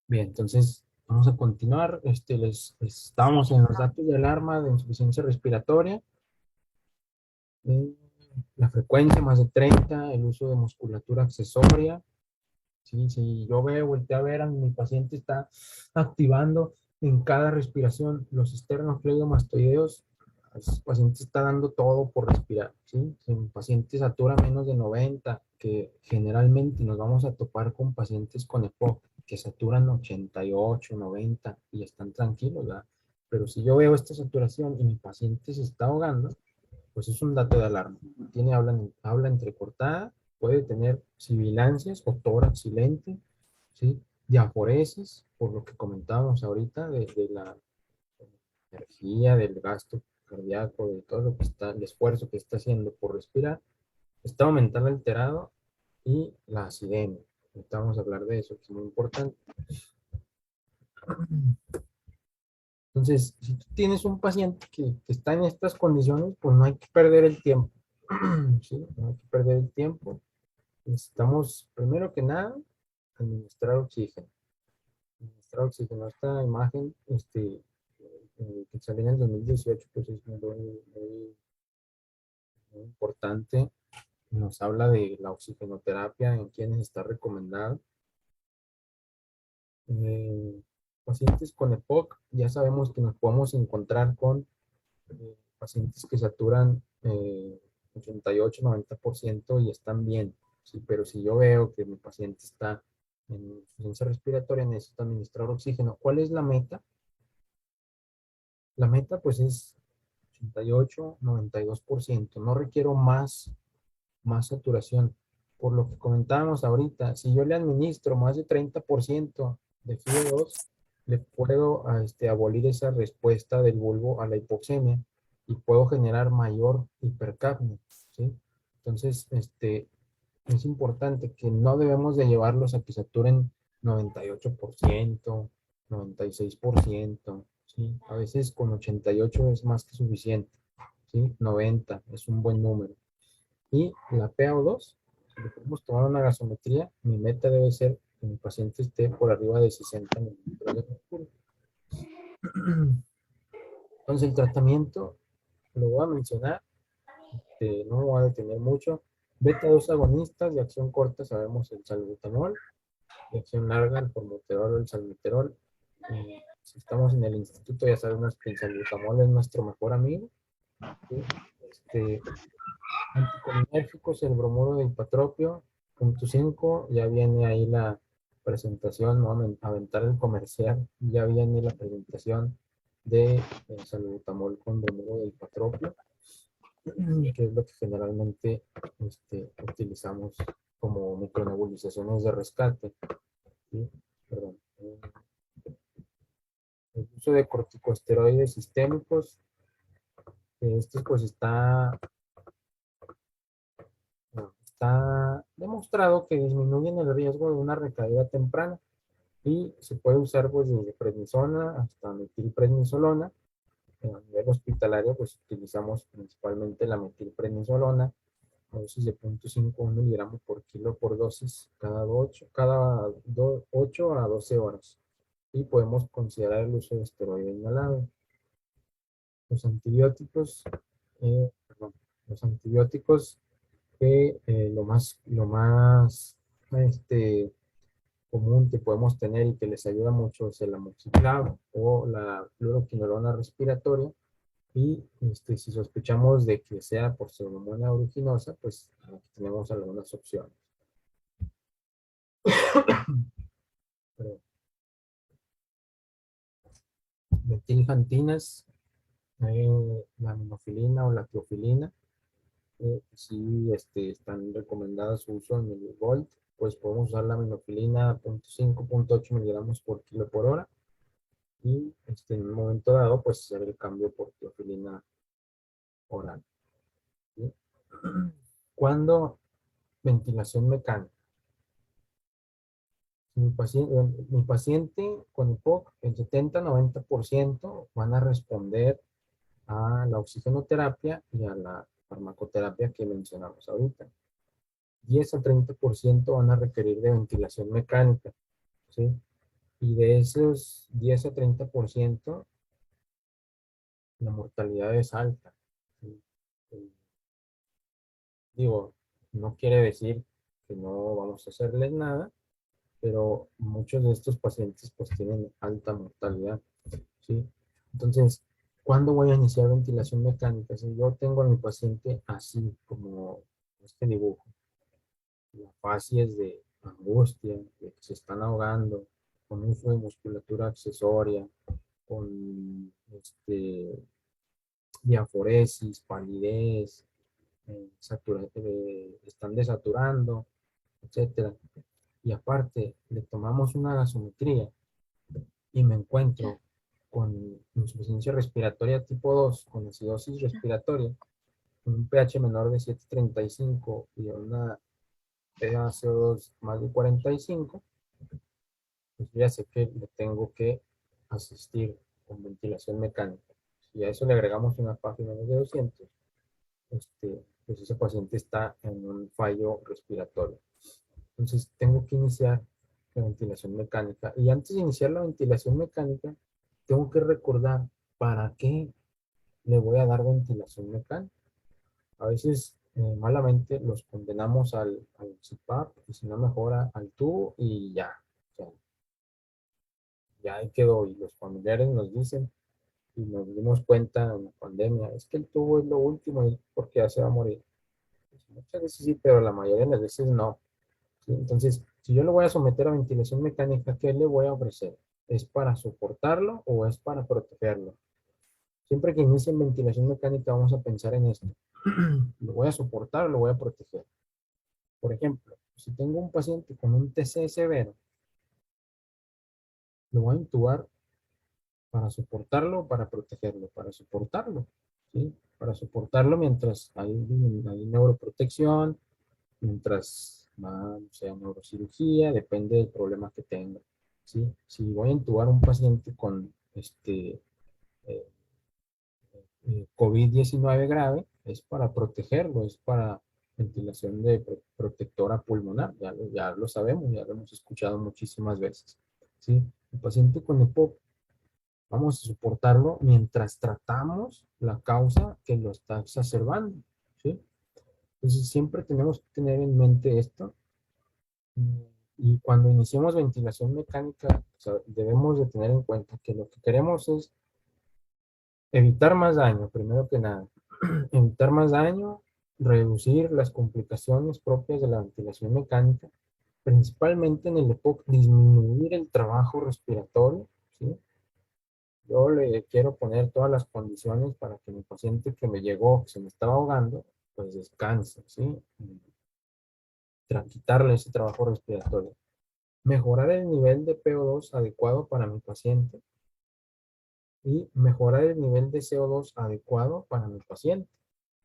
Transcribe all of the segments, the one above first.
Bien, entonces vamos a continuar. Estamos en los datos de alarma de insuficiencia respiratoria. eh, la frecuencia más de 30, el uso de musculatura accesoria. Sí, si yo volteo a ver a mi paciente está activando en cada respiración los esternocleidomastoideos. El paciente está dando todo por respirar, ¿sí? Si un paciente satura menos de 90, que generalmente nos vamos a topar con pacientes con EPOC que saturan 88, 90 y están tranquilos, ¿verdad? Pero si yo veo esta saturación y mi paciente se está ahogando, pues es un dato de alarma. Tiene habla entrecortada, puede tener sibilancias o tórax silente, ¿sí? Diaforesis, por lo que comentábamos ahorita, de la energía, del gasto cardíaco, de todo lo que está, el esfuerzo que está haciendo por respirar, estado mental alterado y la acidemia. Ahorita vamos a hablar de eso, que es muy importante. Entonces, si tú tienes un paciente que está en estas condiciones, pues no hay que perder el tiempo. ¿Sí? No hay que perder el tiempo. Necesitamos, primero que nada, administrar oxígeno. Administrar oxígeno. Esta imagen que salió en el 2018, pues es muy importante. Nos habla de la oxigenoterapia, en quienes está recomendada. Eh, Pacientes con EPOC, ya sabemos que nos podemos encontrar con pacientes que saturan 88-90% y están bien, ¿sí? Pero si yo veo que mi paciente está en insuficiencia respiratoria, necesito administrar oxígeno. ¿Cuál es la meta? La meta pues es 88-92%. No requiero más saturación. Por lo que comentábamos ahorita, si yo le administro más de 30% de FIO2, le puedo abolir esa respuesta del bulbo a la hipoxemia y puedo generar mayor hipercapnia, ¿sí? Entonces, es importante que no debemos de llevarlos a que saturen 98%, 96%, ¿sí? A veces con 88 es más que suficiente, ¿sí? 90 es un buen número. Y la PaO2, si le podemos tomar una gasometría, mi meta debe ser que mi paciente esté por arriba de 60 mililitros de mercurio. Entonces el tratamiento, lo voy a mencionar, no me voy a detener mucho. Beta 2 agonistas de acción corta, sabemos el salbutamol, de acción larga, el formoterol o el salmeterol. Si estamos en el instituto ya sabemos que el salbutamol es nuestro mejor amigo, ¿sí? Anticolinérgicos, el bromuro de ipatropio, punto 5, ya viene ahí la presentación, no aventar el comercial, ya viene la presentación de salbutamol con bromuro de ipatropio, que es lo que generalmente utilizamos como micronebulizaciones de rescate, ¿sí? Perdón. El uso de corticosteroides sistémicos, este pues está demostrado que disminuyen el riesgo de una recaída temprana y se puede usar pues desde prednisona hasta metilprednisolona. A nivel hospitalario pues utilizamos principalmente la metilprednisolona, dosis de 0.5 miligramos por kilo por dosis cada 8 a 12 horas. Y podemos considerar el uso de esteroide inhalado. Los antibióticos, perdón, los antibióticos que lo más común que podemos tener y que les ayuda mucho es el amoxiclavo o la fluoroquinolona respiratoria. Y si sospechamos de que sea por pseudomonas aeruginosa, pues aquí tenemos algunas opciones. Pero, metiljantinas, la minofilina o la tiofilina, si están recomendadas su uso en el Volt, pues podemos usar la minofilina 0.5, 0.8 miligramos por kilo por hora y en un momento dado, pues hacer el cambio por teofilina oral, ¿sí? Cuando ventilación mecánica. Mi paciente con EPOC, el 70-90% van a responder a la oxigenoterapia y a la farmacoterapia que mencionamos ahorita. 10 a 30% van a requerir de ventilación mecánica, ¿sí? Y de esos 10 a 30%, la mortalidad es alta. ¿Sí? Eh, Digo, no quiere decir que no vamos a hacerles nada, pero muchos de estos pacientes pues tienen alta mortalidad, ¿sí? Entonces, ¿cuándo voy a iniciar ventilación mecánica? Si yo tengo a mi paciente así, como este dibujo, la facies de angustia, de que se están ahogando, con uso de musculatura accesoria, con diaforesis, palidez, están desaturando, etcétera. Y aparte, le tomamos una gasometría y me encuentro con insuficiencia respiratoria tipo 2 con acidosis respiratoria, con un pH menor de 7,35 y una PaCO2 más de 45, pues ya sé que le tengo que asistir con ventilación mecánica. Si a eso le agregamos una página de 200, pues ese paciente está en un fallo respiratorio. Entonces tengo que iniciar la ventilación mecánica. Y antes de iniciar la ventilación mecánica, tengo que recordar para qué le voy a dar ventilación mecánica. A veces malamente los condenamos al CPAP y si no mejora al tubo y ya. O sea, ya ahí quedó. Y los familiares nos dicen y nos dimos cuenta en la pandemia, es que el tubo es lo último y porque ya se va a morir. Pues muchas veces sí, pero la mayoría de las veces no. ¿Sí? Entonces, si yo lo voy a someter a ventilación mecánica, ¿qué le voy a ofrecer? ¿Es para soportarlo o es para protegerlo? Siempre que inicie en ventilación mecánica vamos a pensar en esto. ¿Lo voy a soportar o lo voy a proteger? Por ejemplo, si tengo un paciente con un TC severo, lo voy a intubar para soportarlo o para protegerlo. Para soportarlo, ¿sí? Para soportarlo mientras hay neuroprotección, mientras va, o sea, neurocirugía, depende del problema que tenga, ¿sí? Si voy a intubar a un paciente con eh, COVID-19 grave, es para protegerlo, es para ventilación de protectora pulmonar, ya lo sabemos, ya lo hemos escuchado muchísimas veces, ¿sí? El paciente con EPOC, vamos a soportarlo mientras tratamos la causa que lo está exacerbando, ¿sí? Entonces siempre tenemos que tener en mente esto. Y cuando iniciemos ventilación mecánica, o sea, debemos de tener en cuenta que lo que queremos es evitar más daño, primero que nada. Evitar más daño, reducir las complicaciones propias de la ventilación mecánica, principalmente en el EPOC, disminuir el trabajo respiratorio, ¿sí? Yo le quiero poner todas las condiciones para que mi paciente que me llegó, que se me estaba ahogando, pues descanse, ¿sí? Quitarle ese trabajo respiratorio. Mejorar el nivel de PO2 adecuado para mi paciente y mejorar el nivel de CO2 adecuado para mi paciente.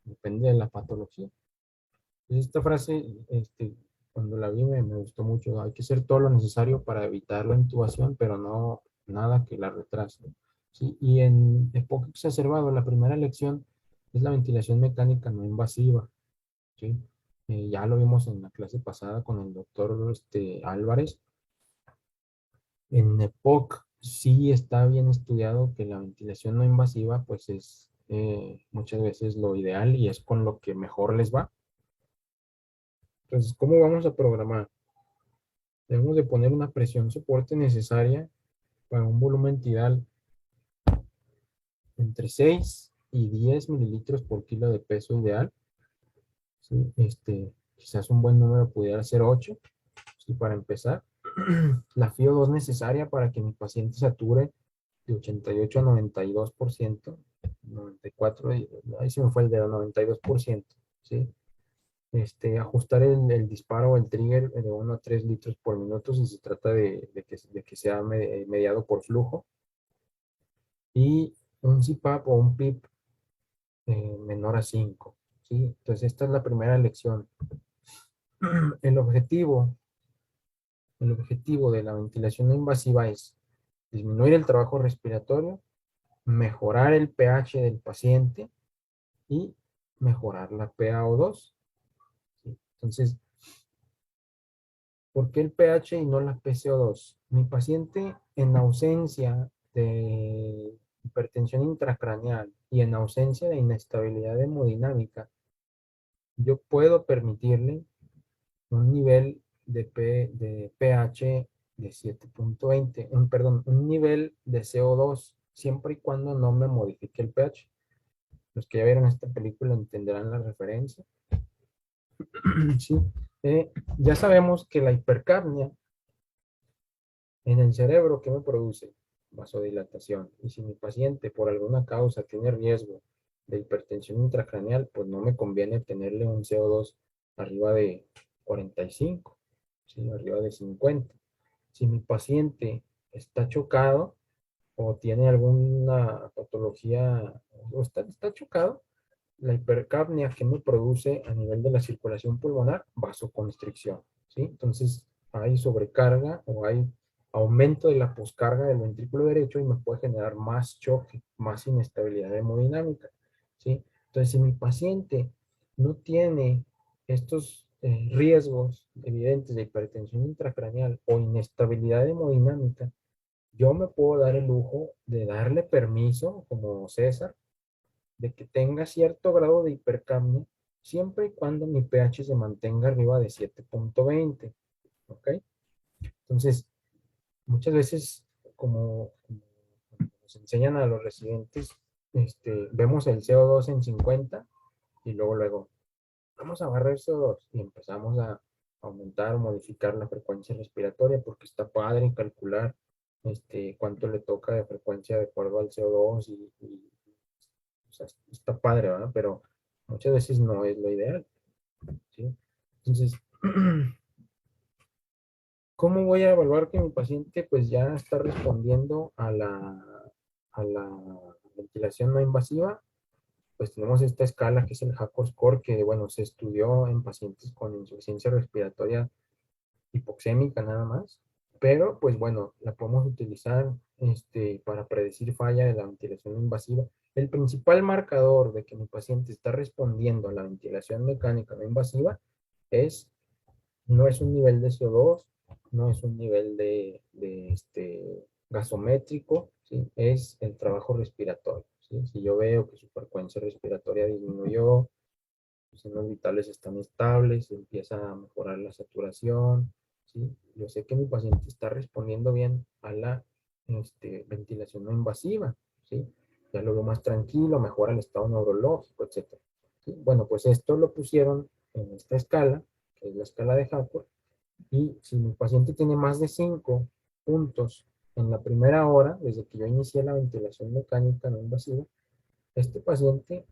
Depende de la patología. Entonces, esta frase, cuando la vi me gustó mucho. Hay que hacer todo lo necesario para evitar la intubación, pero no nada que la retrase. ¿Sí? Y en EPOC exacerbado, la primera lección es la ventilación mecánica no invasiva. ¿Sí? Ya lo vimos en la clase pasada con el doctor Álvarez. En EPOC sí está bien estudiado que la ventilación no invasiva pues es muchas veces lo ideal y es con lo que mejor les va. Entonces, ¿cómo vamos a programar? Debemos de poner una presión soporte necesaria para un volumen tidal entre 6 y 10 mililitros por kilo de peso ideal. ¿Sí? Quizás un buen número pudiera ser 8, ¿sí? Para empezar. La FIO2 necesaria para que mi paciente sature de 88 a 92%, 94, ahí se me fue el dedo, 92%, ¿sí? Ajustar el disparo o el trigger de 1 a 3 litros por minuto si se trata de que sea mediado por flujo. Y un CPAP o un PIP menor a 5, ¿sí? Entonces esta es la primera lección. El objetivo, el objetivo de la ventilación no invasiva es disminuir el trabajo respiratorio, mejorar el pH del paciente y mejorar la PaO2. ¿Sí? Entonces, ¿Por qué el pH y no la PCO2? Mi paciente, en ausencia de hipertensión intracraneal y en ausencia de inestabilidad hemodinámica, yo puedo permitirle un nivel de pH de 7.20, un nivel de CO2, siempre y cuando no me modifique el pH. Los que ya vieron esta película entenderán la referencia. Sí. Ya sabemos que la hipercapnia en el cerebro, ¿qué me produce? Vasodilatación. Y si mi paciente por alguna causa tiene riesgo de hipertensión intracraneal, pues no me conviene tenerle un CO2 arriba de 45, ¿sí? Arriba de 50. Si mi paciente está chocado o tiene alguna patología o está chocado, la hipercapnia que me produce a nivel de la circulación pulmonar, vasoconstricción, ¿sí? Entonces hay sobrecarga o hay aumento de la poscarga del ventrículo derecho y me puede generar más choque, más inestabilidad hemodinámica, ¿sí? Entonces, si mi paciente no tiene estos riesgos evidentes de hipertensión intracraneal o inestabilidad hemodinámica, yo me puedo dar el lujo de darle permiso, como César, de que tenga cierto grado de hipercapnia siempre y cuando mi pH se mantenga arriba de 7.20, ¿ok? Entonces, muchas veces, como nos enseñan a los residentes, vemos el CO2 en 50 y luego, vamos a barrer CO2 y empezamos a aumentar o modificar la frecuencia respiratoria porque está padre calcular cuánto le toca de frecuencia de acuerdo al CO2 o sea, está padre, ¿verdad? Pero muchas veces no es lo ideal, ¿sí? Entonces, ¿cómo voy a evaluar que mi paciente pues ya está respondiendo a la ventilación no invasiva? Pues tenemos esta escala que es el HACO score, que bueno, se estudió en pacientes con insuficiencia respiratoria hipoxémica nada más, pero pues bueno, la podemos utilizar para predecir falla de la ventilación invasiva. El principal marcador de que mi paciente está respondiendo a la ventilación mecánica no invasiva es, no es un nivel de CO2, no es un nivel de gasométrico, ¿sí? Es el trabajo respiratorio, ¿sí? Si yo veo que su frecuencia respiratoria disminuyó, los signos vitales están estables, empieza a mejorar la saturación, ¿sí? Yo sé que mi paciente está respondiendo bien a la ventilación no invasiva, ¿sí? Ya lo veo más tranquilo, mejora el estado neurológico, etcétera, ¿sí? Bueno, pues esto lo pusieron en esta escala, que es la escala de Hackworth, y si mi paciente tiene más de 5 puntos en la primera hora, desde que yo inicié la ventilación mecánica no invasiva, este paciente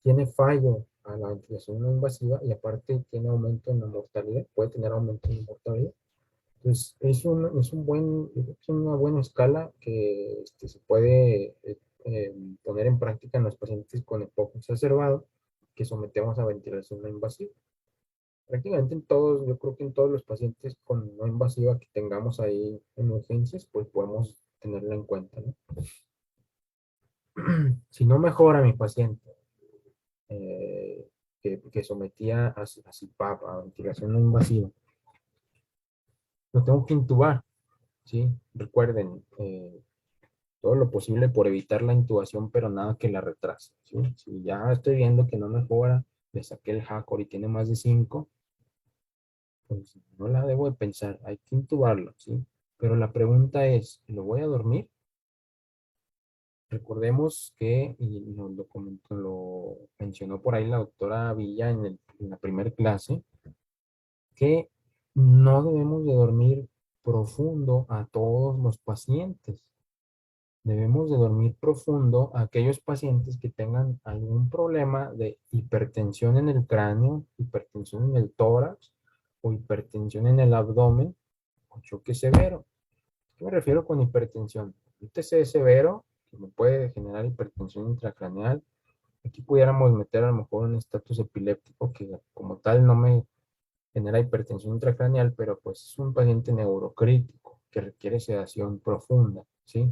tiene fallo a la ventilación no invasiva y aparte tiene aumento en la mortalidad, puede tener aumento en la mortalidad. Entonces, es una buena escala que se puede poner en práctica en los pacientes con EPOC exacerbado que sometemos a ventilación no invasiva. Prácticamente en todos, yo creo que en todos los pacientes con no invasiva que tengamos ahí en urgencias, pues podemos tenerla en cuenta, ¿no? Si no mejora mi paciente, eh, que sometía a CPAP, a ventilación no invasiva. Lo tengo que intubar, ¿sí? Recuerden, todo lo posible por evitar la intubación, pero nada que la retrase, ¿sí? Si ya estoy viendo que no mejora, le saqué el Hackor y tiene más de 5, pues no la debo de pensar, hay que intubarlo, ¿sí? Pero la pregunta es, ¿lo voy a dormir? Recordemos que, y lo mencionó por ahí la doctora Villa en la primera clase, que no debemos de dormir profundo a todos los pacientes. Debemos de dormir profundo a aquellos pacientes que tengan algún problema de hipertensión en el cráneo, hipertensión en el tórax o hipertensión en el abdomen o choque severo. ¿A qué me refiero con hipertensión? Un TC severo que me puede generar hipertensión intracraneal. Aquí pudiéramos meter a lo mejor un estatus epiléptico que como tal no me genera hipertensión intracraneal, pero pues es un paciente neurocrítico que requiere sedación profunda, ¿sí?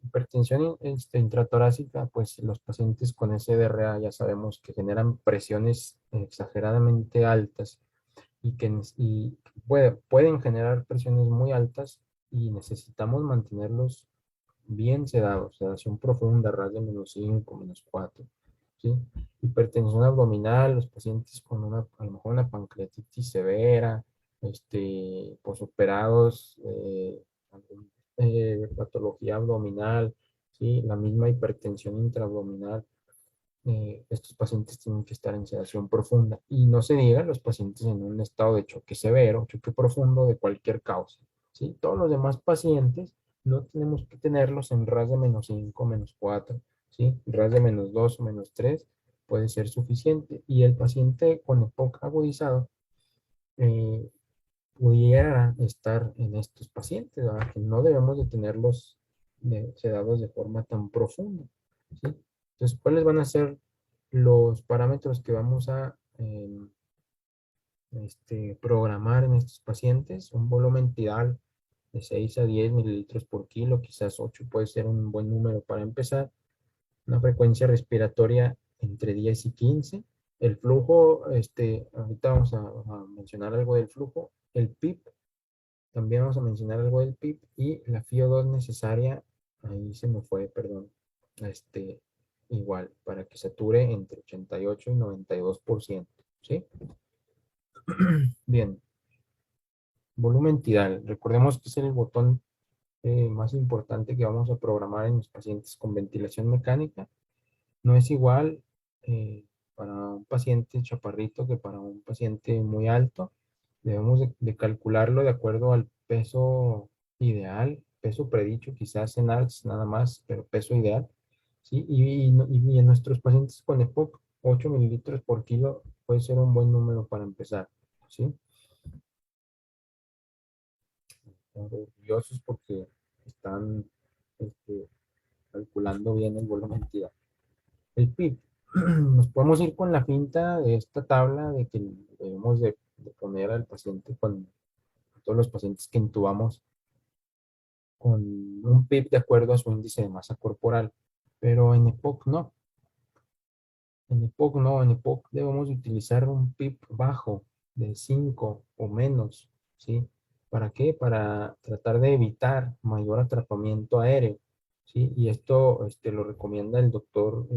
Hipertensión intratorácica, pues los pacientes con SDRA ya sabemos que generan presiones exageradamente altas y pueden generar presiones muy altas y necesitamos mantenerlos bien sedados, sedación profunda, ras de -5, -4, ¿sí? Hipertensión abdominal, los pacientes con a lo mejor una pancreatitis severa, posoperados, patología abdominal, ¿sí? La misma hipertensión intraabdominal, estos pacientes tienen que estar en sedación profunda. Y no se diga los pacientes en un estado de choque severo, choque profundo de cualquier causa, ¿sí? Todos los demás pacientes no tenemos que tenerlos en RAS de -5, -4, ¿sí? RAS de -2 o -3 puede ser suficiente. Y el paciente con EPOC agudizado eh, pudiera estar en estos pacientes, ¿verdad? Que no debemos de tenerlos sedados de forma tan profunda, ¿sí? Entonces, ¿cuáles van a ser los parámetros que vamos a programar en estos pacientes? Un volumen tidal de 6 a 10 mililitros por kilo, quizás 8 puede ser un buen número para empezar. Una frecuencia respiratoria entre 10 y 15. El flujo, ahorita vamos a mencionar algo del flujo. El PIP, también vamos a mencionar algo del PIP y la FIO2 necesaria, ahí se me fue, perdón, este, igual, para que sature entre 88 y 92%, ¿sí? Bien, volumen tidal. Recordemos que es el botón más importante que vamos a programar en los pacientes con ventilación mecánica. No es igual para un paciente chaparrito que para un paciente muy alto. Debemos de calcularlo de acuerdo al peso ideal, peso predicho, quizás en ARTS nada más, pero peso ideal, ¿sí? Y en nuestros pacientes con EPOC, 8 mililitros por kilo puede ser un buen número para empezar, ¿sí? Están orgullosos porque están este, calculando bien el volumen tidal. El PIB. Nos podemos ir con la finta de esta tabla de que debemos de poner al paciente con todos los pacientes que intubamos con un PIB de acuerdo a su índice de masa corporal. Pero en EPOC no. En EPOC no. En EPOC debemos utilizar un PIB bajo de 5 o menos, ¿sí? ¿Para qué? Para tratar de evitar mayor atrapamiento aéreo, ¿sí? Y esto lo recomienda el doctor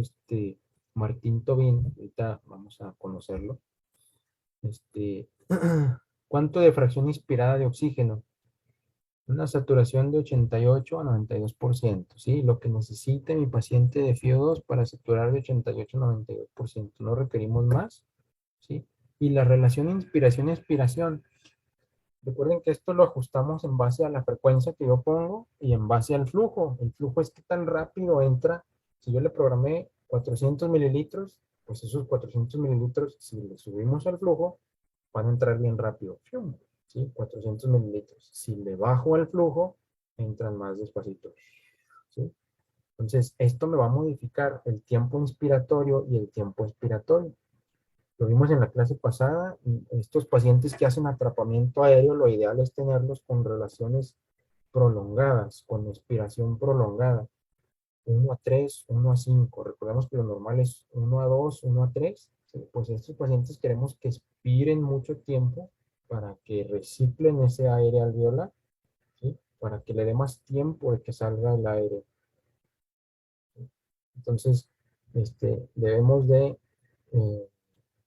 Martín Tobín. Ahorita vamos a conocerlo. ¿Cuánto de fracción inspirada de oxígeno? Una saturación de 88 a 92%, ¿sí? Lo que necesite mi paciente de FIO2 para saturar de 88 a 92%. No requerimos más, ¿sí? Y la relación inspiración-expiración. Recuerden que esto lo ajustamos en base a la frecuencia que yo pongo y en base al flujo. El flujo es que tan rápido entra. Si yo le programé 400 mililitros, pues esos 400 mililitros, si le subimos al flujo, van a entrar bien rápido. ¡Fium! ¿Sí? 400 mililitros. Si le bajo al flujo, entran más despacito. ¿Sí? Entonces, esto me va a modificar el tiempo inspiratorio y el tiempo expiratorio. Lo vimos en la clase pasada. Estos pacientes que hacen atrapamiento aéreo, lo ideal es tenerlos con relaciones prolongadas, con expiración prolongada. 1 a 3, 1 a 5. Recordemos que lo normal es 1 a 2, 1 a 3. ¿Sí? Pues estos pacientes queremos que expiren mucho tiempo para que reciclen ese aire alveolar, ¿sí? Para que le dé más tiempo de que salga el aire. Entonces, debemos de eh,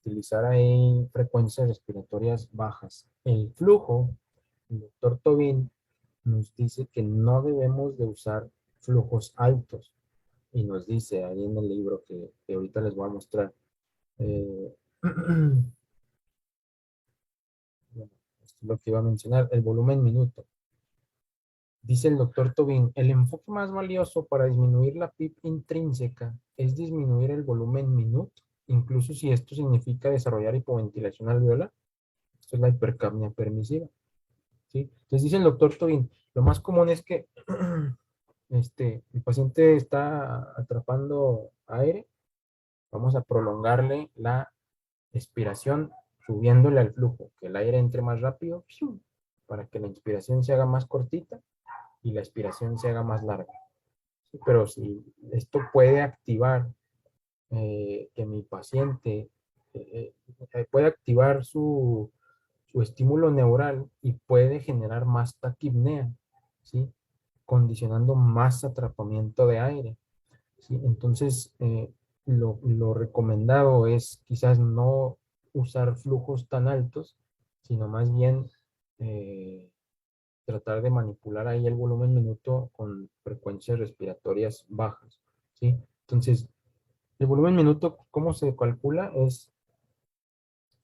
utilizar ahí frecuencias respiratorias bajas. El flujo, el doctor Tobin nos dice que no debemos de usar flujos altos y nos dice ahí en el libro que ahorita les voy a mostrar. eh, bueno, esto es lo que iba a mencionar, el volumen minuto. Dice el doctor Tobin, el enfoque más valioso para disminuir la PIB intrínseca es disminuir el volumen minuto, incluso si esto significa desarrollar hipoventilación alveolar. Esto es la hipercapnia permisiva, ¿sí? Entonces dice el doctor Tobin, lo más común es que el paciente está atrapando aire, vamos a prolongarle la expiración subiéndole al flujo, que el aire entre más rápido, ¡pium!, para que la inspiración se haga más cortita y la expiración se haga más larga. Sí, pero si esto puede activar que mi paciente puede activar su estímulo neural y puede generar más taquipnea, ¿sí? Condicionando más atrapamiento de aire, ¿sí? Entonces, lo recomendado es quizás no usar flujos tan altos, sino más bien tratar de manipular ahí el volumen minuto con frecuencias respiratorias bajas, ¿sí? Entonces, el volumen minuto, ¿cómo se calcula? Es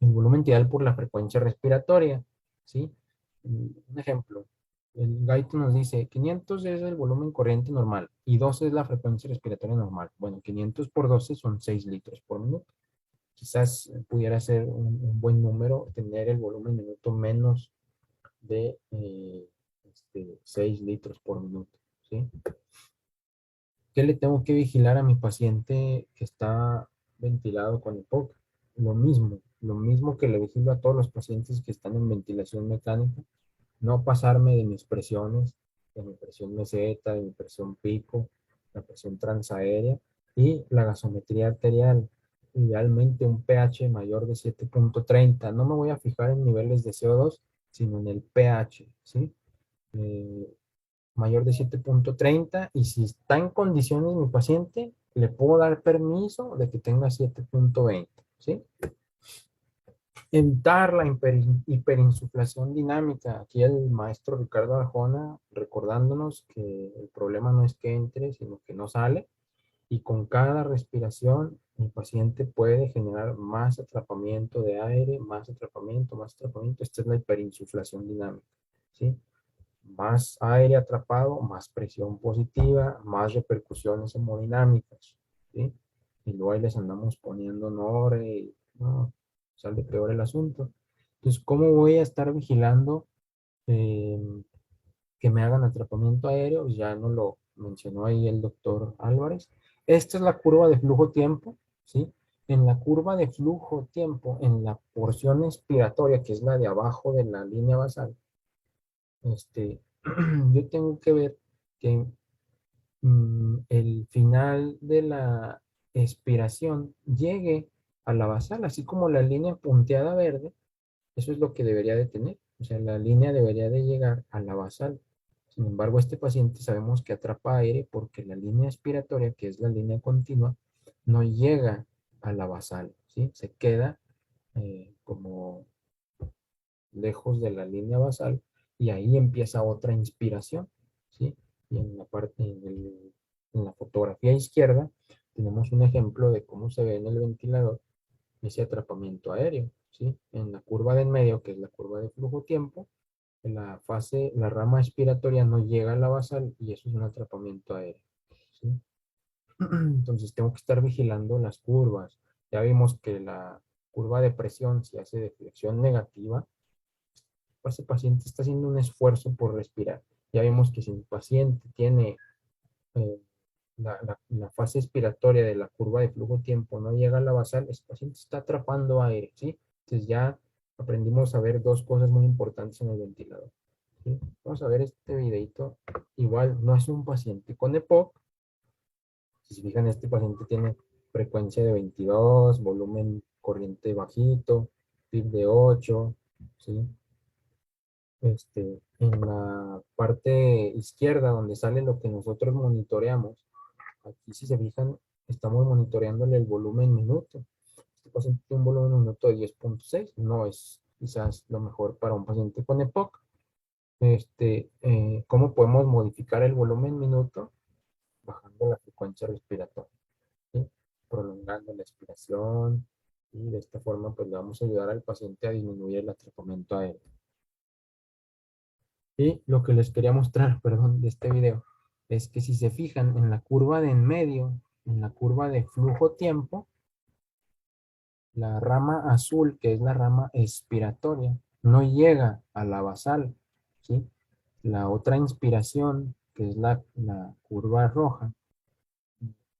el volumen ideal por la frecuencia respiratoria, ¿sí? Un ejemplo, el gaito nos dice 500 es el volumen corriente normal y 12 es la frecuencia respiratoria normal. Bueno, 500 por 12 son 6 litros por minuto. Quizás pudiera ser un buen número tener el volumen minuto menos de 6 litros por minuto, ¿sí? ¿Qué le tengo que vigilar a mi paciente que está ventilado con EPOC? Lo mismo que le vigilo a todos los pacientes que están en ventilación mecánica, no pasarme de mis presiones, de mi presión meseta, de mi presión pico, la presión transaérea y la gasometría arterial. Idealmente un pH mayor de 7.30. No me voy a fijar en niveles de CO2, sino en el pH, ¿sí? Eh, Mayor de 7.30 y si está en condiciones mi paciente, le puedo dar permiso de que tenga 7.20, ¿sí? Evitar la hiperinsuflación dinámica. Aquí el maestro Ricardo Arjona recordándonos que el problema no es que entre, sino que no sale. Y con cada respiración, el paciente puede generar más atrapamiento de aire, más atrapamiento, más atrapamiento. Esta es la hiperinsuflación dinámica, ¿sí? Más aire atrapado, más presión positiva, más repercusiones hemodinámicas, ¿sí? Y luego ahí les andamos poniendo NORE y no, sale peor el asunto. Entonces, ¿cómo voy a estar vigilando eh, que me hagan atrapamiento aéreo? Pues ya no lo mencionó ahí el doctor Álvarez. Esta es la curva de flujo-tiempo, ¿sí? En la curva de flujo-tiempo, en la porción expiratoria, que es la de abajo de la línea basal, yo tengo que ver que el final de la expiración llegue a la basal, así como la línea punteada verde, eso es lo que debería de tener. O sea, la línea debería de llegar a la basal. Sin embargo, este paciente sabemos que atrapa aire porque la línea expiratoria, que es la línea continua, no llega a la basal, ¿sí? Se queda como lejos de la línea basal y ahí empieza otra inspiración, ¿sí? Y en la parte, en la fotografía izquierda, tenemos un ejemplo de cómo se ve en el ventilador ese atrapamiento aéreo, ¿sí? En la curva de en medio, que es la curva de flujo-tiempo, en la fase, la rama expiratoria no llega a la basal y eso es un atrapamiento aéreo, ¿sí? Entonces tengo que estar vigilando las curvas. Ya vimos que la curva de presión, si hace deflexión negativa, ese paciente está haciendo un esfuerzo por respirar. Ya vimos que si el paciente tiene eh, la fase expiratoria de la curva de flujo-tiempo no llega a la basal, ese paciente está atrapando aire, ¿sí? Entonces ya aprendimos a ver dos cosas muy importantes en el ventilador, ¿sí? Vamos a ver este videito. Igual no es un paciente con EPOC. Si se fijan, este paciente tiene frecuencia de 22, volumen corriente bajito, PIB de 8, ¿sí? En la parte izquierda donde sale lo que nosotros monitoreamos. Aquí si se fijan, estamos monitoreándole el volumen minuto. Este paciente tiene un volumen minuto de 10.6, no es quizás lo mejor para un paciente con EPOC. ¿Cómo podemos modificar el volumen minuto? Bajando la frecuencia respiratoria, ¿sí? Prolongando la expiración y de esta forma pues le vamos a ayudar al paciente a disminuir el atrapamiento aéreo. Y lo que les quería mostrar, perdón, de este video, es que si se fijan en la curva de en medio, en la curva de flujo-tiempo, la rama azul, que es la rama expiratoria, no llega a la basal, ¿sí? La otra inspiración, que es la curva roja,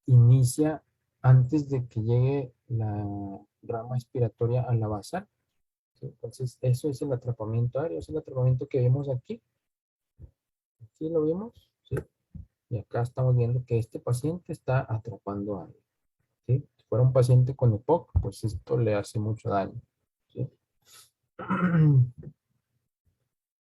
inicia antes de que llegue la rama expiratoria a la basal, ¿sí? Entonces, eso es el atrapamiento aéreo, es el atrapamiento que vemos aquí. Aquí lo vimos, ¿sí? Y acá estamos viendo que este paciente está atrapando aire, ¿sí? Si fuera un paciente con EPOC, pues esto le hace mucho daño, ¿sí?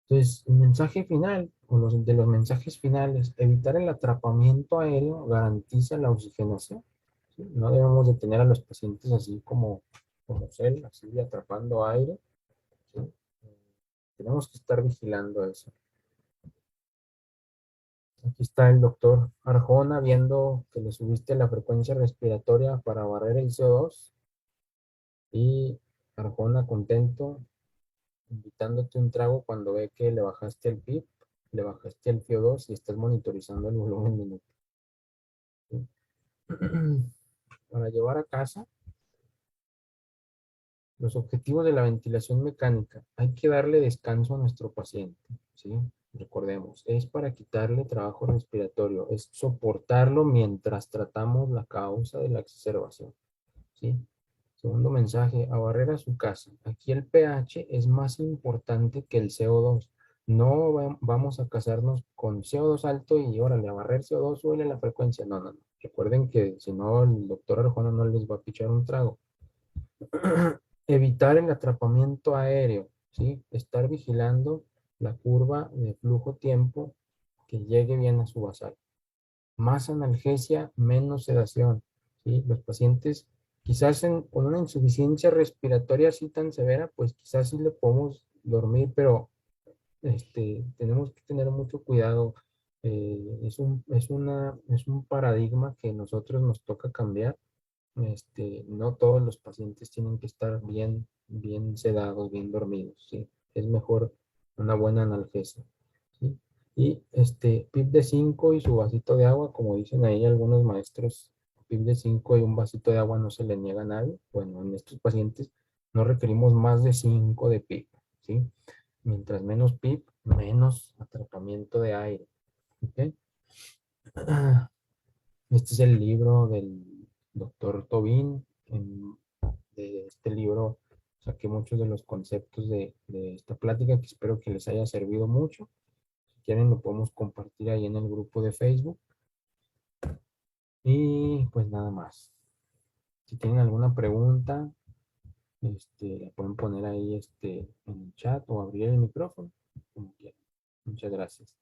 Entonces, el mensaje final, o de los mensajes finales, evitar el atrapamiento aéreo garantiza la oxigenación. ¿Sí? No debemos de tener a los pacientes así como él, así atrapando aire. ¿Sí? Tenemos que estar vigilando eso. Aquí está el doctor Arjona viendo que le subiste la frecuencia respiratoria para barrer el CO2 y Arjona contento invitándote un trago cuando ve que le bajaste el PIB, le bajaste el CO2 y estás monitorizando el volumen minuto. ¿Sí? Para llevar a casa los objetivos de la ventilación mecánica. Hay que darle descanso a nuestro paciente, ¿sí? Recordemos, es para quitarle trabajo respiratorio, es soportarlo mientras tratamos la causa de la exacerbación, ¿sí? Segundo mensaje, a barrer a su casa. Aquí el pH es más importante que el CO2. No vamos a casarnos con CO2 alto y órale, a barrer CO2, suele la frecuencia. No, no, no. Recuerden que si no, el doctor Arjona no les va a pichar un trago. Evitar el atrapamiento aéreo, ¿sí? Estar vigilando la curva de flujo-tiempo que llegue bien a su basal. Más analgesia, menos sedación, ¿sí? Los pacientes, quizás con una insuficiencia respiratoria así tan severa, pues quizás sí le podemos dormir, pero tenemos que tener mucho cuidado. Es un paradigma que nosotros nos toca cambiar. No todos los pacientes tienen que estar bien sedados, bien dormidos, ¿sí? Es mejor una buena analgesia, ¿sí? Y PIB de 5 y su vasito de agua, como dicen ahí algunos maestros, PIB de 5 y un vasito de agua no se le niega a nadie. Bueno, en estos pacientes no requerimos más de 5 de PIB, ¿sí? Mientras menos PIB, menos atrapamiento de aire, ¿ok? Este es el libro del doctor Tobin. De este libro saqué muchos de los conceptos de esta plática que espero que les haya servido mucho. Si quieren lo podemos compartir ahí en el grupo de Facebook. Y pues nada más. Si tienen alguna pregunta, la pueden poner ahí en el chat o abrir el micrófono, como quieran. Muchas gracias.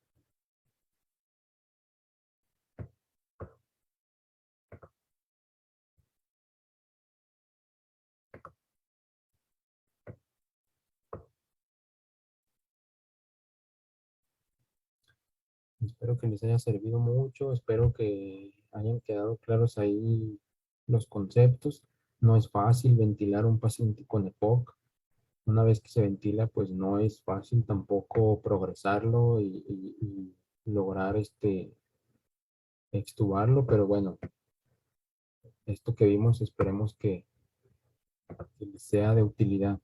Espero que les haya servido mucho, espero que hayan quedado claros ahí los conceptos. No es fácil ventilar a un paciente con EPOC. Una vez que se ventila, pues no es fácil tampoco progresarlo y lograr extubarlo, pero bueno, esto que vimos esperemos que les sea de utilidad.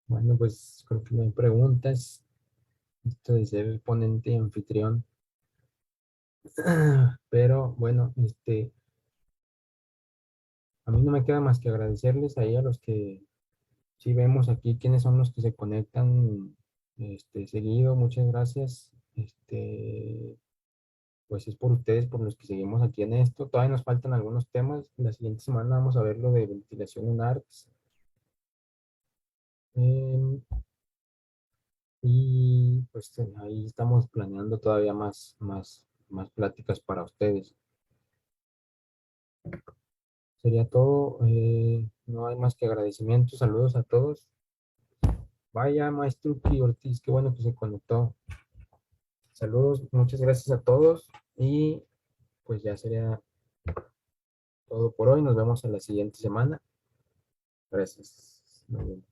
Bueno, pues creo que no hay preguntas. Esto de ser el ponente y anfitrión. Pero bueno, a mí no me queda más que agradecerles ahí a los que sí vemos aquí quiénes son los que se conectan seguido. Muchas gracias. Pues es por ustedes por los que seguimos aquí en esto. Todavía nos faltan algunos temas. La siguiente semana vamos a ver lo de ventilación en ARCS. Em, y pues ahí estamos planeando todavía más pláticas para ustedes. Sería todo. No hay más que agradecimientos. Saludos a todos. Vaya, maestro Ortiz, qué bueno que se conectó. Saludos, muchas gracias a todos y pues ya sería todo por hoy. Nos vemos en la siguiente semana. Gracias. Nos vemos.